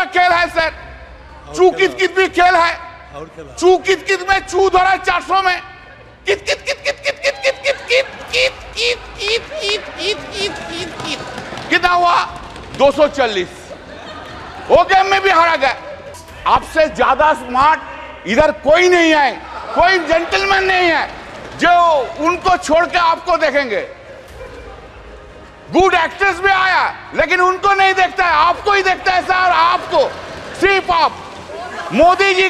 सा खेल है सर, चू कित कित भी खेल है, चू कित कित में चू धरा 400 में, कित कित कित कित कित कित कित कित कित कित कित कित कित कित कित कित कितना हुआ 240। वो गेम में भी हारा गया। आपसे ज्यादा स्मार्ट इधर कोई नहीं है, कोई जेंटलमैन नहीं है जो उनको छोड़ के आपको देखेंगे। गुड एक्ट्रेस भी आया लेकिन उनको नहीं देखता है, आपको ही देखता है सर। आपको सिर्फ आप मोदी जी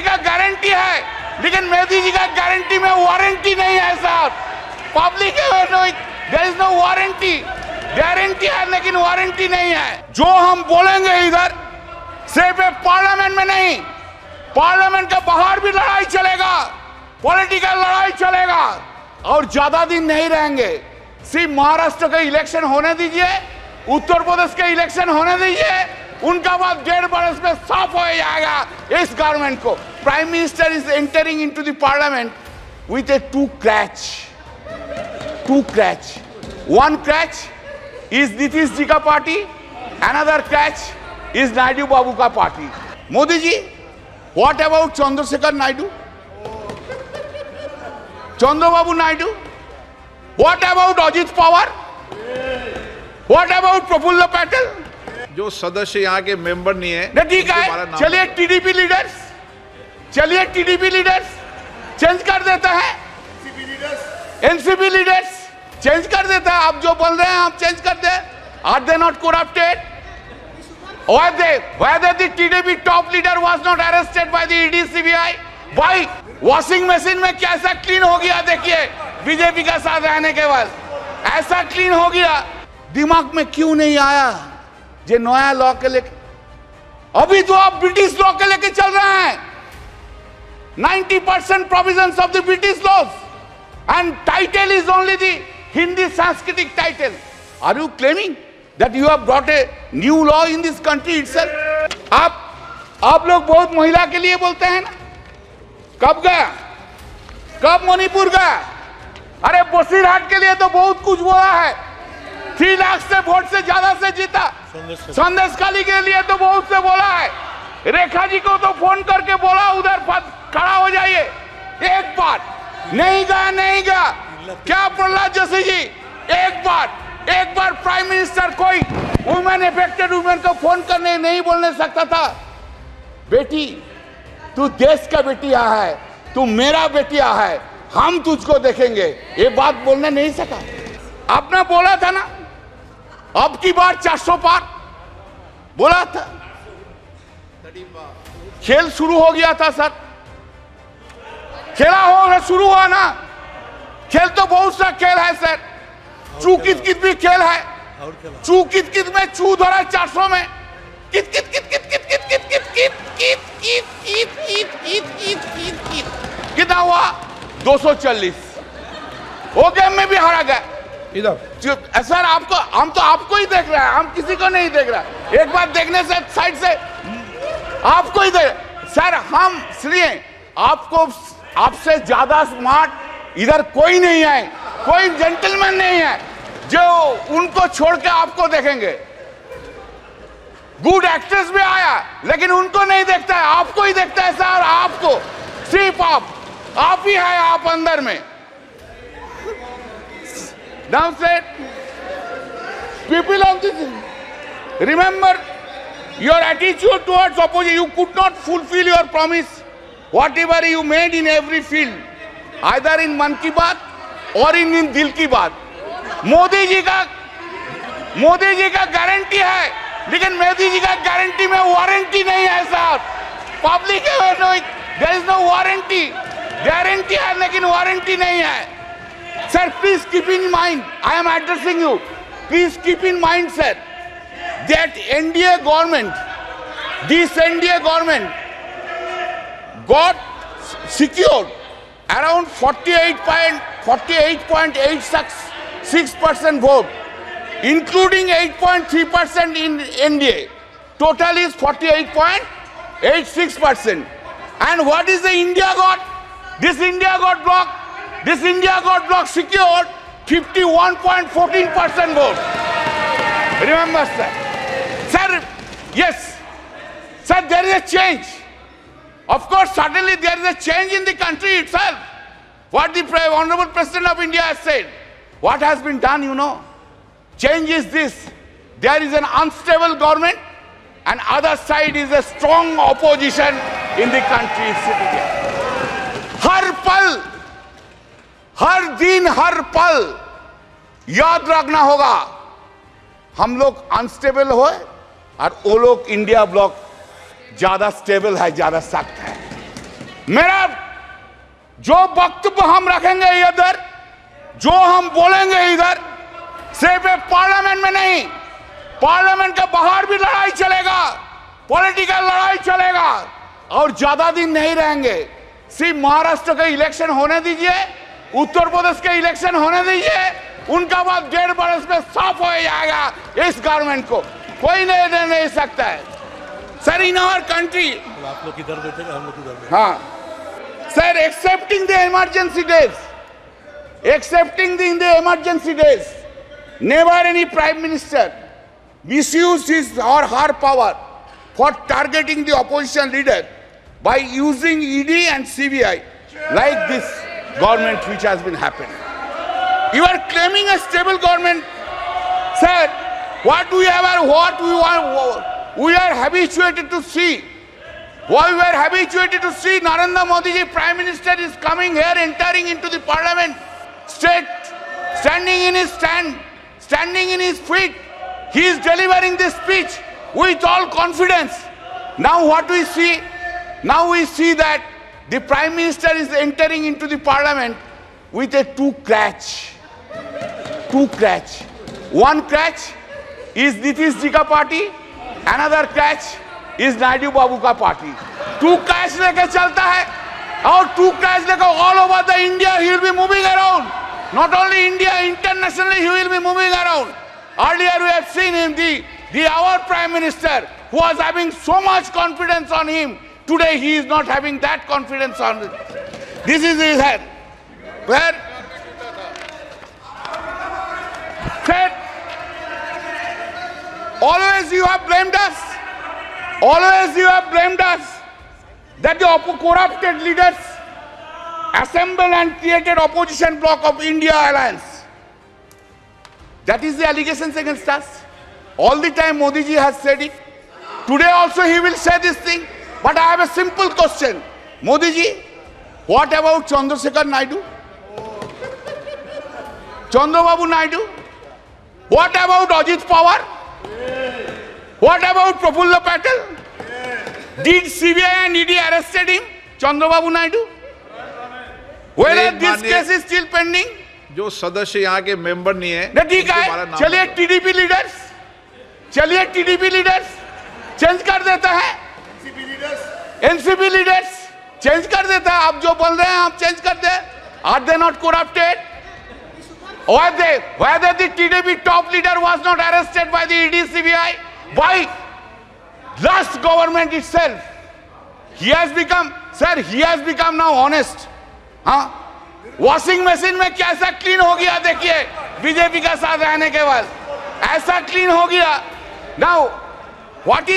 का गारंटी है, लेकिन मोदी जी का गारंटी में वारंटी नहीं है sir. Public there is no warranty, guarantee है लेकिन वारंटी नहीं है। जो हम बोलेंगे इधर सिर्फ पार्लियामेंट में नहीं, पार्लियामेंट के बाहर भी लड़ाई चलेगा, पॉलिटिकल लड़ाई चलेगा और ज्यादा दिन नहीं रहेंगे। सिर्फ महाराष्ट्र के इलेक्शन होने दीजिए, उत्तर प्रदेश के इलेक्शन होने दीजिए, उनका बाद 1.5 बरस में साफ हो जाएगा इस गवर्नमेंट को। Prime minister is entering into the parliament with a two crutch. One crutch is Nitish ji का party, another crutch is Naidu Babu का party. Modi ji, what about Chandrashekhar Naidu, Chandrababu Naidu? What about Ajit Pawar? What about Praful Patel? जो सदस्य यहाँ के मेंबर नहीं है, ठीक है, चलिए टीडीपी लीडर्स चेंज कर देता है, एनसीपी लीडर्स चेंज कर देता है। आप जो बोल रहे हैं आप चेंज कर दे। Are they not corrupted? Whether the TDP top leader was not arrested by the ED CBI? Why? Washing machine में कैसा क्लीन हो गया देखिए, बीजेपी का साथ रहने के बाद ऐसा क्लीन हो गया। दिमाग में क्यों नहीं आया जे नया लॉ के लेके? अभी तो आप ब्रिटिश लॉ के लेके चल रहे हैं। 90% provisions of the British laws and title is only the Hindi Sanskritic title. Are you claiming that you have brought a new law in this country itself? आप लोग बहुत महिला के लिए बोलते हैं ना। कब गया, कब मणिपुर गया? अरे बसीरहाट के लिए तो बहुत कुछ बोला है, 3 लाख से वोट से ज्यादा से जीता। संदेशखाली के लिए तो बहुत से बोला है। रेखा जी को तो फोन करके बोला उधर खड़ा हो जाइए, एक बार नहीं गया। क्या प्रहलाद जोशी जी, एक बार प्राइम मिनिस्टर कोई वुमेन अफेक्टेड वुमेन को फोन करने नहीं बोलने सकता था? बेटी, तू देश का बेटिया है, तू मेरा बेटिया है, हम तुझको देखेंगे, ये बात बोलने नहीं सका। आपने बोला था ना अब की बार 400 पार बोला था। खेल शुरू हो गया था सर, शुरू हुआ ना। खेल तो बहुत सा खेल है सर, चू कित कित भी खेल है, चू कित कित में चू धरा 400 में, कित कित कित कित कित कित कित कित कित कित कित कित कित कित कित कित कितना हुआ 240। वो गेम में भी हारा गया। इधर सर आपको, हम तो आपको ही देख रहे हैं, हम किसी को नहीं देख रहे। एक बार देखने से साइड से आपको ही देख सर। हम इसलिए आपको, आपसे ज्यादा स्मार्ट इधर कोई नहीं है, कोई जेंटलमैन नहीं है जो उनको छोड़ के आपको देखेंगे। गुड एक्ट्रेस भी आया लेकिन उनको नहीं देखता है, आपको ही देखता है सर। आपको सिर्फ आप ही है, आप अंदर में। Now said, people of this, remember your attitude towards opposition. You could not fulfill your promise, whatever you made in every field, either in मन की बात और in दिल की बात। मोदी जी का गारंटी है, लेकिन मोदी जी का गारंटी में वारंटी नहीं है sir. Public there is no warranty, guarantee है लेकिन वारंटी नहीं है। Sir, please keep in mind, I am addressing you. Please keep in mind, sir, that this NDA government got secured around 48.86% vote, including 8.3% in NDA. Total is 48.86%. And what is the India got? This India got bloc secured 51.14% vote. Remember, sir. Sir, Yes. Sir, there is a change. Of course, suddenly there is a change in the country itself. What the Honorable President of India has said. What has been done, you know? Change is this. There is an unstable government and other side is a strong opposition in the country sitting here. हर पल, हर दिन, हर पल याद रखना होगा हम लोग unstable हो और वो लोग इंडिया ब्लॉक ज्यादा स्टेबल है, ज्यादा सख्त है। मेरा जो वक्तव्य हम रखेंगे इधर, जो हम बोलेंगे इधर, सिर्फ पार्लियामेंट में नहीं, पार्लियामेंट के बाहर भी लड़ाई चलेगा, पॉलिटिकल लड़ाई चलेगा और ज्यादा दिन नहीं रहेंगे। सिर्फ महाराष्ट्र के इलेक्शन होने दीजिए, उत्तर प्रदेश के इलेक्शन होने दीजिए, उनका बाद 1.5 बरस में साफ हो जाएगा इस गवर्नमेंट को, कोई नहीं सकता है। सर, इन आवर कंट्री, आप लोग किधर बैठेंगे, हम लोग किधर बैठेंगे? हाँ sir, accepting the emergency days, accepting in the emergency days, never any prime minister misused his or her power for targeting the opposition leader by using ED and CBI like this government which has been happening. You are claiming a stable government. Sir, what we are habituated to see. What we are habituated to see, Narendra Modi ji, Prime Minister, is coming here, entering into the Parliament, standing in his stand, standing in his feet. He is delivering this speech with all confidence. Now what we see? Now we see that the Prime Minister is entering into the Parliament with a two crutch. One crutch is Nitish ji ka party, another crutch is Naidu Babu ka party. Two crutch leke chalta hai, और two crutch leke all over the India he will be moving around. Not only India, internationally he will be moving around. Earlier we have seen him, our Prime Minister, who was having so much confidence on him. Today he is not having that confidence on him. This is his head. Where? Always you have blamed us. Always you have blamed us that the corrupted leaders assembled and created opposition bloc of India Alliance. That is the allegations against us. All the time Modi ji has said it. Today also he will say this thing. But I have a simple question. Modi ji, what about Chandrasekhar Naidu? Chandrababu Naidu? What about Ajit Pawar? What about Prafulla Patel? Did CBI and ED arrested him? Chandrababu Naidu? Whether this case is still pending? जो सदस्य यहाँ के member नहीं है, ठीक है, चलिए TDP leaders change कर देता है, एनसीपी लीडर्स चेंज कर देता है। आप जो बोल रहे हैं आप चेंज कर दे। Are they not corrupted? Whether the TDP top leader was not arrested by the ED CBI, by last government itself. He has become, sir, he has become now honest. हाँ, वॉशिंग मशीन में कैसा clean हो गया देखिए, BJP का साथ रहने के बाद ऐसा क्लीन हो गया। Now, what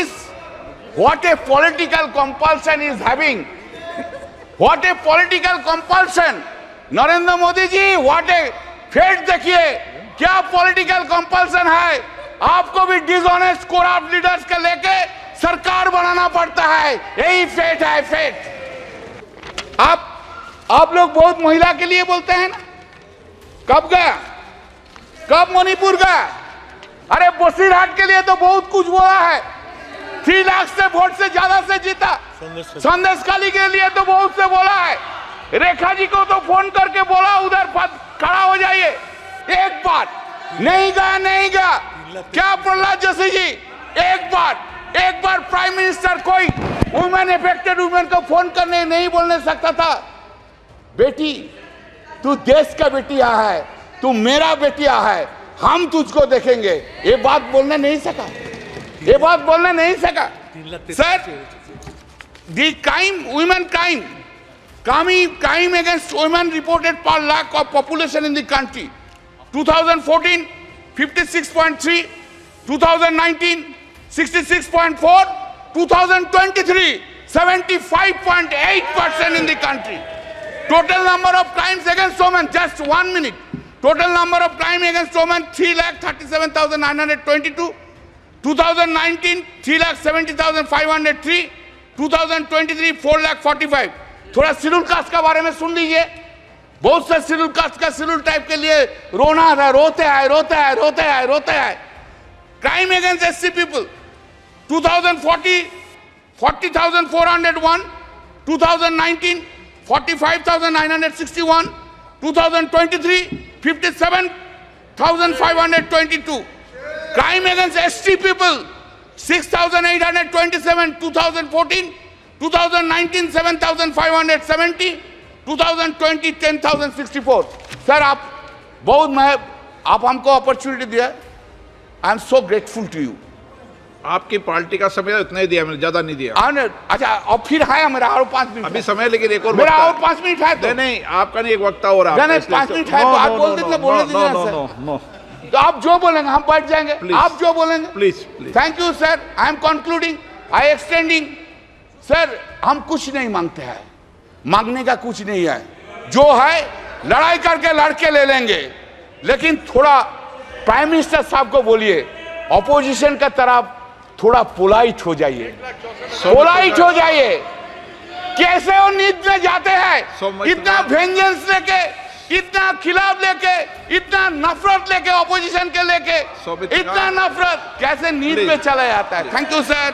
a political compulsion is having. What a political compulsion. Narendra Modi ji, what a fate देखिए, क्या पॉलिटिकल कंपल्सन है। आपको भी डिसऑनेस्ट करप्ट लीडर्स के लेके सरकार बनाना पड़ता है, यही फेट है, फेट। आप लोग बहुत महिला के लिए बोलते हैं ना, कब गया, कब मणिपुर गया? अरे बसीरहाट के लिए तो बहुत कुछ बोला है, 3 लाख से वोट से ज्यादा से जीता। संदेशखाली के लिए तो बहुत से बोला है, रेखा जी को तो फोन करके बोला उधर खड़ा हो जाइए। एक बार नहीं गया क्या प्रहलाद जोशी जी? एक बार प्राइम मिनिस्टर कोई वुमेन अफेक्टेड वुमेन को फोन करने नहीं बोलने सकता था? बेटी, तू देश का बेटिया है, तू मेरा बेटिया है, हम तुझको देखेंगे। ये बात बोलने नहीं सका, sir. The crime, women crime against women reported per lakh of population in the country. 2014, 56.3, 2019, 66.4, 2023, 75.8% in the country. Total number of crimes against women, just 1 minute. Total number of crime against women, 3,37,922. 2019, 3,70,503. 2023, 4,45,000. थोड़ा schedule caste का बारे में सुन लीजिए. बहुत से schedule caste का schedule type के लिए रोना है, रोते हैं. Crime against SC people 2040, 40,401. 2019, 45,961. 2023, 57,522. Crime against ST people 6,827. 2014, 2019, 7,570. 2020, 10,064. Sir आप हमको अपॉर्चुनिटी दिया. I am so grateful to you. आपकी पार्टी का समय इतना ही दिया, मैंने ज्यादा नहीं दिया. अच्छा और फिर है मेरा और 5 मिनट अभी समय, लेकिन एक और मेरा और 5 मिनट है. तो नहीं, आपका नहीं, एक वक्ता और आप. नहीं 5 मिनट है तो आप बोल दीजिए, बोलने दीजिए सर. तो आप जो बोलेंगे हम बैठ जाएंगे. आप जो बोलेंगे please. Thank you sir. I am concluding, I extending. Sir हम कुछ नहीं मांगते हैं, मांगने का कुछ नहीं है. जो है लड़ाई करके लड़के ले लेंगे, लेकिन थोड़ा प्राइम मिनिस्टर साहब को बोलिए ऑपोजिशन का तरफ थोड़ा पोलाइट हो जाइए. पोलाइट हो जाइए. कैसे वो नींद में जाते हैं, इतना वेंजेंस लेके, इतना खिलाफ लेके, इतना नफरत लेके, ऑपोजिशन के लेके, इतना नफरत कैसे नींद में चला जाता है. Thank you sir.